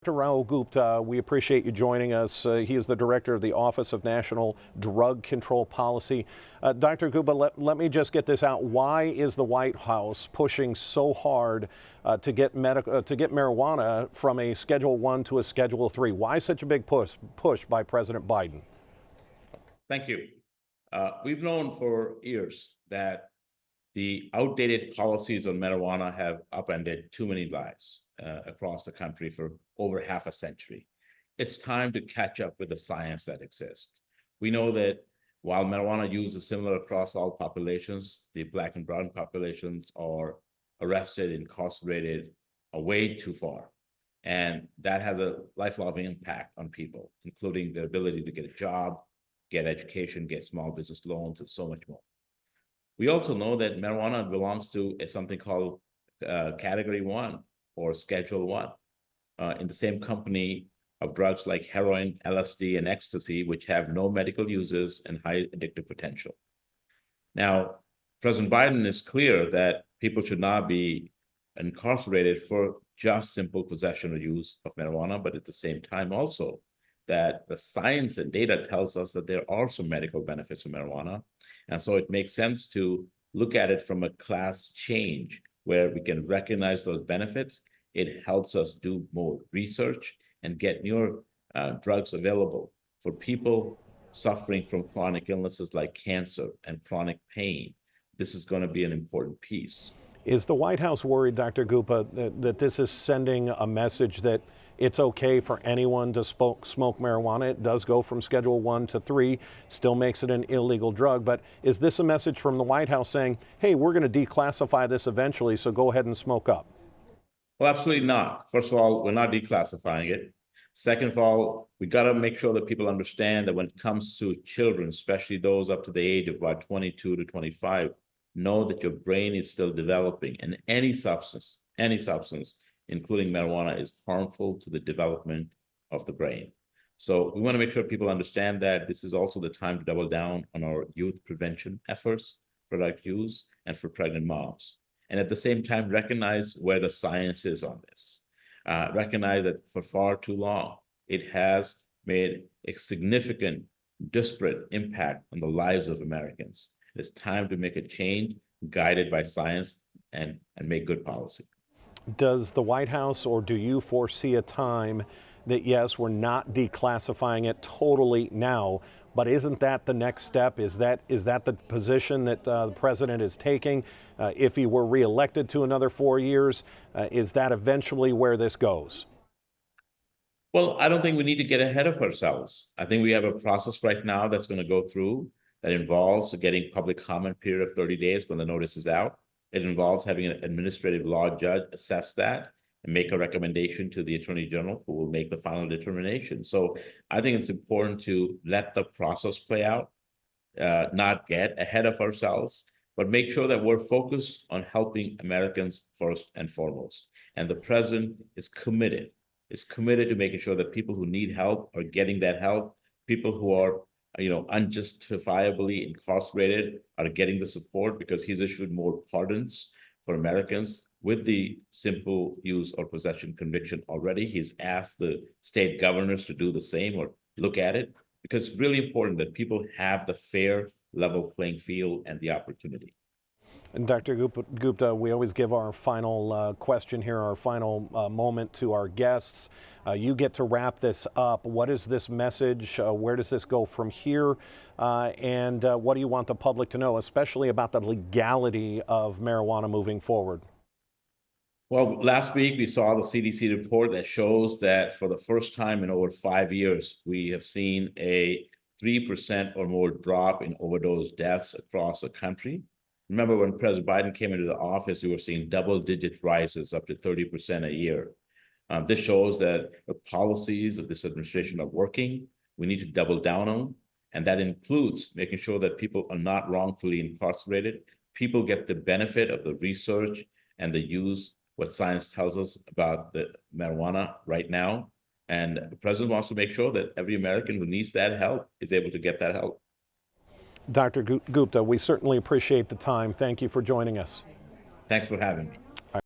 Dr. Rahul Gupta, we appreciate you joining us. He is the director of the Office of National Drug Control Policy. Dr. Gupta, let me just get this out. Why is the White House pushing so hard to get marijuana from a Schedule 1 to a Schedule 3? Why such a big push by President Biden? Thank you. We've known for years that the outdated policies on marijuana have upended too many lives across the country for over half a century. It's time to catch up with the science that exists. We know that while marijuana use is similar across all populations, the Black and brown populations are arrested, incarcerated way too far. And that has a lifelong impact on people, including their ability to get a job, get education, get small business loans, and so much more. We also know that marijuana belongs to something called Category 1 or Schedule 1 in the same company of drugs like heroin, LSD, and ecstasy, which have no medical uses and high addictive potential. Now, President Biden is clear that people should not be incarcerated for just simple possession or use of marijuana, but at the same time also that the science and data tells us that there are some medical benefits of marijuana. And so it makes sense to look at it from a class change where we can recognize those benefits. It helps us do more research and get newer drugs available for people suffering from chronic illnesses like cancer and chronic pain. This is going to be an important piece. Is the White House worried, Dr. Gupta, that this is sending a message that it's okay for anyone to smoke marijuana? It does go from Schedule 1 to 3, still makes it an illegal drug. But is this a message from the White House saying, hey, we're going to declassify this eventually, so go ahead and smoke up? Well, absolutely not. First of all, we're not declassifying it. Second of all, we got to make sure that people understand that when it comes to children, especially those up to the age of about 22 to 25, know that your brain is still developing, and any substance, including marijuana, is harmful to the development of the brain. So we want to make sure people understand that this is also the time to double down on our youth prevention efforts for drug use and for pregnant moms. And at the same time, recognize where the science is on this. Recognize that for far too long, it has made a significant, disparate impact on the lives of Americans. It's time to make a change guided by science and make good policy. Does the White House, or do you foresee a time that, yes, we're not declassifying it totally now, but isn't that the next step? Is that the position that the president is taking? If he were reelected to another 4 years, is that eventually where this goes? Well, I don't think we need to get ahead of ourselves. I think we have a process right now that's going to go through that involves getting public comment period of 30 days when the notice is out. It involves having an administrative law judge assess that and make a recommendation to the Attorney General, who will make the final determination. So I think it's important to let the process play out, not get ahead of ourselves, but make sure that we're focused on helping Americans first and foremost. And the president is committed to making sure that people who need help are getting that help. People who are unjustifiably incarcerated are getting the support, because he's issued more pardons for Americans with the simple use or possession conviction already. He's asked the state governors to do the same or look at it, because it's really important that people have the fair level playing field and the opportunity. And Dr. Gupta, we always give our final question here, our final moment to our guests. You get to wrap this up. What is this message? Where does this go from here? And what do you want the public to know, especially about the legality of marijuana moving forward? Well, last week we saw the CDC report that shows that for the first time in over 5 years, we have seen a 3% or more drop in overdose deaths across the country. Remember, when President Biden came into the office, we were seeing double-digit rises up to 30% a year. This shows that the policies of this administration are working. We need to double down on, and that includes making sure that people are not wrongfully incarcerated. People get the benefit of the research and the use, what science tells us about the marijuana right now. And the president wants to make sure that every American who needs that help is able to get that help. Dr. Gupta, we certainly appreciate the time. Thank you for joining us. Thanks for having me.